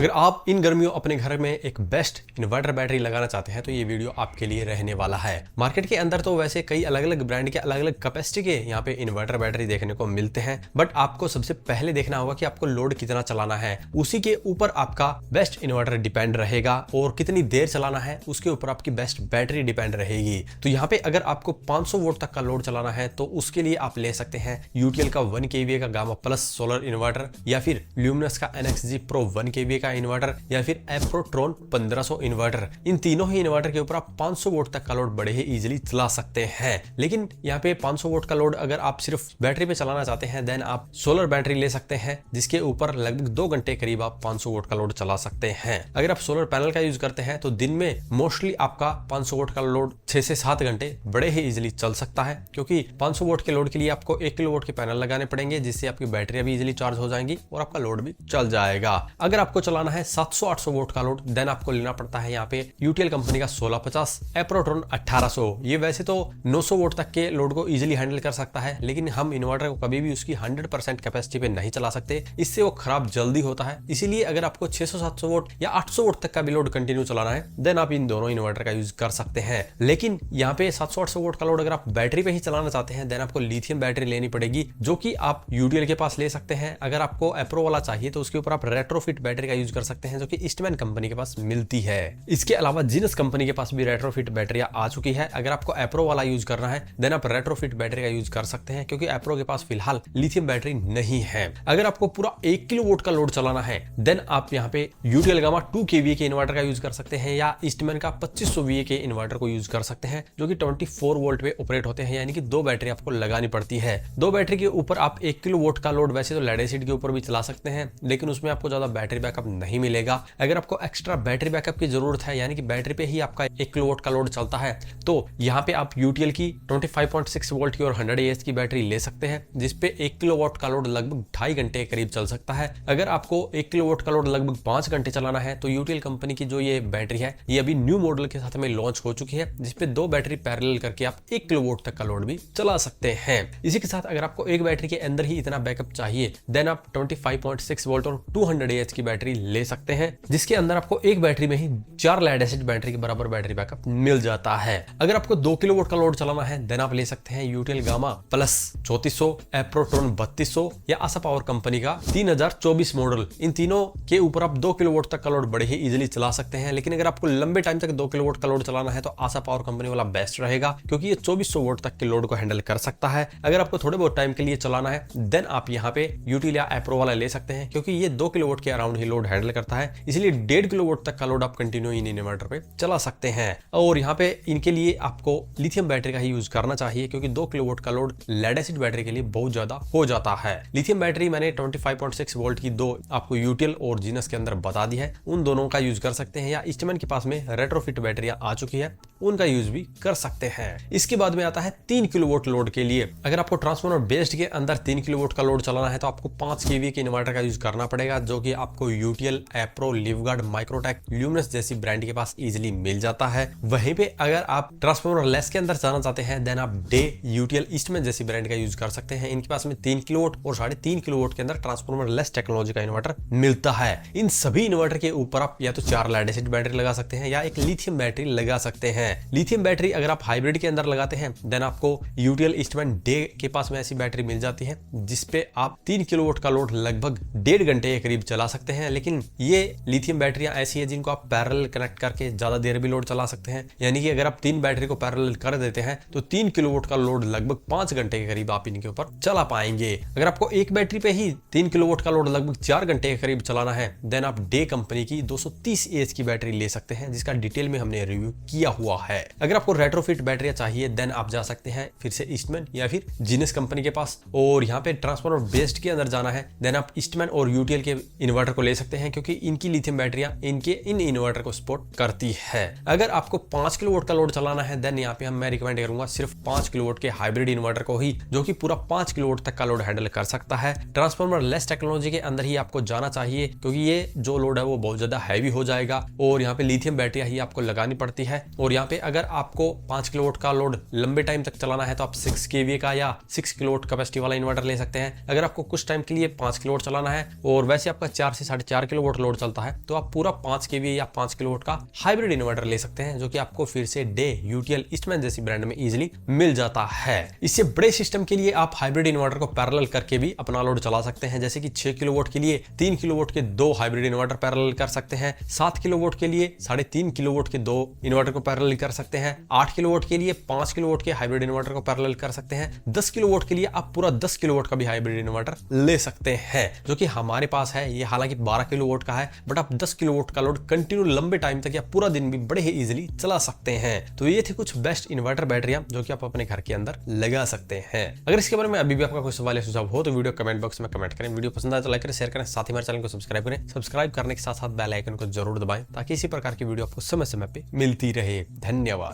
अगर आप इन गर्मियों अपने घर में एक बेस्ट इन्वर्टर बैटरी लगाना चाहते हैं तो ये वीडियो आपके लिए रहने वाला है। मार्केट के अंदर तो वैसे कई अलग अलग ब्रांड के अलग अलग कैपेसिटी के यहाँ पे इन्वर्टर बैटरी देखने को मिलते हैं, बट आपको सबसे पहले देखना होगा कि आपको लोड कितना चलाना है। उसी के ऊपर आपका बेस्ट इन्वर्टर डिपेंड रहेगा और कितनी देर चलाना है उसके ऊपर आपकी बेस्ट बैटरी डिपेंड रहेगी। तो यहाँ पे अगर आपको 500 वोल्ट तक का लोड चलाना है तो उसके लिए आप ले सकते हैं यूटीएल का 1 kVA का गामा प्लस सोलर इन्वर्टर, या फिर ल्यूमिनस का NXG Pro 1 kVA का इन्वर्टर, या फिर एप्रोट्रॉन 1500 इन्वर्टर। इन तीनों ही इन्वर्टर के ऊपर आप 500 वोल्ट तक का लोड बड़े ही इजीली चला सकते हैं। लेकिन यहाँ पे 500 वोल्ट का लोड अगर आप सिर्फ बैटरी पे चलाना चाहते हैं देन आप सोलर बैटरी ले सकते हैं, जिसके ऊपर लगभग 2 घंटे करीब आप 500 वोल्ट का लोड चला सकते हैं। अगर आप सोलर पैनल का यूज करते हैं तो दिन में मोस्टली आपका 500 वोल्ट का लोड 6 से 7 घंटे बड़े ही इजीली चल सकता है, क्योंकि 500 वोल्ट के लोड के लिए आपको 1 किलो वोल्ट के पैनल लगाने पड़ेंगे, जिससे आपकी बैटरी भी इजीली चार्ज हो जाएंगी और आपका लोड भी चल जाएगा। अगर आपको चलाना है 700-800 वोल्ट का लोड देन आपको लेना पड़ता है यहाँ पे यूटीएल कंपनी का 1650 एप्रोट्रॉन 1800। ये वैसे तो 900 वोल्ट तक के लोड को इजीली हैंडल कर सकता है, लेकिन हम इन्वर्टर को कभी भी उसकी 100% कैपेसिटी पे नहीं चला सकते, इससे वो खराब जल्दी होता है। इसीलिए अगर आपको 600-700 वोल्ट या 800 वोल्ट तक का भी लोड कंटिन्यू चलाना है देन आप इन दोनों इन्वर्टर का यूज कर सकते हैं। लेकिन यहाँ पे 700-800 वोल्ट का लोड अगर आप बैटरी पे ही चलाना चाहते हैं देन आपको लिथियम बैटरी लेनी पड़ेगी, जो कि आप यूटीएल के पास ले सकते हैं। अगर आपको एप्रो वाला चाहिए तो उसके ऊपर आप रेट्रोफिट बैटरी का यूज कर सकते हैं, जो कि ईस्टमैन कंपनी के पास मिलती है। इसके अलावा जीनस कंपनी के पास भी रेट्रोफिट बैटरियां आ चुकी है। अगर आपको एप्रो वाला यूज करना है देन आप रेट्रोफिट बैटरी का यूज कर सकते हैं, क्योंकि एप्रो के पास फिलहाल लिथियम बैटरी नहीं है। अगर आपको पूरा 1 किलो वोल्ट का लोड चलाना है देन आप यहाँ पे यूटीएल गामा 2 kVA के इन्वर्टर का यूज कर सकते हैं, या ईस्टमैन का 2500 VA के इन्वर्टर को यूज कर सकते हैं, जो कि 24 वोल्ट पे ऑपरेट होते हैं, यानी कि 2 बैटरी आपको लगानी पड़ती है। 2 बैटरी के ऊपर आप 1 किलो वोल्ट का लोड वैसे तो लेड एसिड के ऊपर भी चला सकते हैं, लेकिन उसमें आपको ज्यादा बैटरी बैकअप नहीं मिलेगा। अगर आपको एक्स्ट्रा बैटरी बैकअप की जरूरत है, यानी कि बैटरी पे ही आपका 1 किलो वोल्ट का लोड चलता है, तो यहाँ पे आप यूटीएल की 25.6 वोल्ट की और 100 AH की बैटरी ले सकते हैं, जिसपे 1 किलो वोल्ट का लोड लगभग 2.5 घंटे करीब चल सकता है। अगर आपको 1 किलो वोल्ट का लोड लगभग 5 घंटे चलाना है तो यूटीएल कंपनी की जो ये बैटरी है ये अभी न्यू मॉडल के साथ में लॉन्च हो चुकी है, जिसपे 2 बैटरी पैरेलल करके आप 1 किलो वोल्ट तक का लोड भी चला सकते हैं। इसी के साथ अगर आपको एक बैटरी के अंदर ही इतना बैकअप चाहिए देन आप 25.6 वोल्ट और 200 AH की बैटरी ले सकते हैं, जिसके अंदर आपको एक बैटरी में ही 4 लेड एसिड बैटरी के बराबर बैटरी बैकअप मिल जाता है। अगर आपको 2 किलो वोल्ट का लोड चलाना है देन आप ले सकते हैं यूटीएल गामा प्लस 3400, एप्रोट्रॉन 3200 या आशा पावर कंपनी का 3024 मॉडल। इन तीनों के ऊपर आप 2 किलो वोल्ट तक का लोड बड़े ही इजीली चला सकते हैं। लेकिन अगर आपको लंबे टाइम तक 2 किलो वोल्ट का लोड चलाना है तो आशा पावर कंपनी वाला बेस्ट रहेगा, क्योंकि ये 2400 वोल्ट तक के लोड को हैंडल कर सकता है। अगर आपको थोड़े बहुत टाइम के लिए चलाना है देन आप यहाँ पे यूटीएल या एप्रो वाला ले सकते हैं, क्योंकि ये 2 किलो वोल्ट के अराउंड ही लोड हैंडल करता है, इसलिए 1.5 किलो वोल्ट तक का लोड आप कंटिन्यू इन इन्वर्टर पे चला सकते हैं। और यहाँ पे इनके लिए आपको लिथियम बैटरी का ही यूज करना चाहिए, क्योंकि 2 किलो वोल्ट का लोड लेड एसिड बैटरी के लिए बहुत ज्यादा हो जाता है। लिथियम बैटरी मैंने 25.6 वोल्ट की 2 आपको यूटीएल और जीनस के अंदर बता दी है, उन दोनों का यूज कर सकते हैं, या ईस्टमैन के पास में रेट्रोफिट बैटरियां आ चुकी है उनका यूज भी कर सकते हैं। इसके बाद में आता है 3 किलो वोल्ट लोड के लिए। अगर आपको ट्रांसफार्मर बेस्ड के अंदर 3 किलो वोल्ट का लोड चलाना है तो आपको 5 kVA के इन्वर्टर का यूज करना पड़ेगा, जो कि आपको UTL, appro, Livguard, Microtek, luminous जैसी ब्रांड के पास इजीली मिल जाता है। वहीं पे अगर आप ट्रांसफार्मर लेस के अंदर जाना चाहते हैं देन आप डे, यूटीएल, ईस्टमैन जैसी ब्रांड का यूज कर सकते हैं। इनके पास में 3 किलो वोल्ट और 3.5 किलो वोल्ट के अंदर ट्रांसफार्मर लेस टेक्नोलॉजी का इन्वर्टर मिलता है। इन सभी इन्वर्टर के ऊपर आप या तो 4 लेड एसिड बैटरी लगा सकते हैं या एक लिथियम बैटरी लगा सकते हैं। लिथियम बैटरी अगर आप हाइब्रिड के अंदर लगाते हैं देन आपको यूटीएल, ईस्टमैन, डे के पास में ऐसी बैटरी मिल जाती है, जिसपे आप 3 किलो वोल्ट का लोड लगभग 1.5 घंटे के करीब चला सकते हैं। लेकिन ये लिथियम बैटरियां ऐसी है जिनको आप पैरेलल कनेक्ट करके ज्यादा देर भी लोड चला सकते हैं, यानी कि अगर आप 3 बैटरी को पैरेलल कर देते हैं तो 3 किलो वोल्ट का लोड लगभग 5 घंटे के करीब आप इनके ऊपर चला पाएंगे। अगर आपको एक बैटरी पे ही 3 किलो वोल्ट का लोड लगभग 4 घंटे के करीब चलाना है देन आप डे कंपनी की 230 AH की बैटरी ले सकते हैं, जिसका डिटेल में हमने रिव्यू किया हुआ है। अगर आपको रेट्रोफिट बैटरियां चाहिए देन आप जा सकते हैं फिर से ईस्टमैन या फिर जीनस कंपनी के पास। और यहाँ पे ट्रांसफार्मर बेस्ड के अंदर जाना है देन आप ईस्टमैन और यूटीएल के इन्वर्टर को ले सकते हैं, क्योंकि इनकी लिथियम बैटरियां इनके इन इन्वर्टर को सपोर्ट करती है। अगर आपको 5 किलो वोल्ट का लोड चलाना है देन यहाँ पे मैं रिकमेंड करूंगा सिर्फ 5 किलो वोल्ट के हाइब्रिड इन्वर्टर को ही, जो कि पूरा 5 किलो वोल्ट तक का लोड हैंडल कर सकता है। ट्रांसफार्मर लेस टेक्नोलॉजी के अंदर ही आपको जाना चाहिए, क्योंकि ये जो लोड है वो बहुत ज्यादा हैवी हो जाएगा और यहाँ पे लिथियम बैटरियां ही आपको लगानी पड़ती है। और यहाँ पे अगर आपको 5 किलो वोल्ट का लोड लंबे टाइम तक चलाना है तो आप 6 kVA का या 6 किलो वोल्ट कैपेसिटी वाला इन्वर्टर ले सकते हैं। अगर आपको कुछ टाइम के लिए 5 किलो वोल्ट चलाना है और वैसे आपका 4 से 4.5 किलोवाट लोड चलता है तो आप पूरा 5 केवी या 5 किलोवाट का हाइब्रिड इन्वर्टर ले सकते हैं, जो कि आपको फिर से डे, यूटीएल, ईस्टमैन जैसी ब्रांड में इजीली मिल जाता है। इससे बड़े सिस्टम के लिए आप हाइब्रिड इन्वर्टर को पैरेलल करके भी अपना लोड चला सकते हैं, जैसे कि 6 किलोवाट के लिए 3 किलोवाट के 2 हाइब्रिड इन्वर्टर पैरेलल कर सकते हैं, 7 किलोवाट के लिए 3.5 किलोवाट के 2 इन्वर्टर को पैरेलल कर सकते हैं, 8 किलोवाट के लिए 5 किलोवाट के हाइब्रिड इन्वर्टर को पैरेलल कर सकते हैं, 10 किलोवाट के लिए आप पूरा 10 किलोवाट का भी हाइब्रिड इन्वर्टर ले सकते हैं, जो कि हमारे पास है। ये हालांकि 12 किलोवाट का है, बट आप 10 किलोवाट का लोड कंटिन्यू लंबे टाइम तक या पूरा दिन भी बड़े ही इजीली चला सकते हैं। तो ये थी कुछ बेस्ट इन्वर्टर बैटरियां जो कि आप अपने घर के अंदर लगा सकते हैं। अगर इसके बारे में अभी भी आपका कोई सवाल या सुझाव हो तो वीडियो कमेंट बॉक्स में कमेंट करें। वीडियो पसंद आए तो लाइक करें, शेयर करें, साथ ही हमारे चैनल को सब्सक्राइब करें। सब्सक्राइब करने के साथ साथ बेल आइकन को जरूर दबाएं ताकि इसी प्रकार की वीडियो आपको समय समय पे मिलती रहे। धन्यवाद।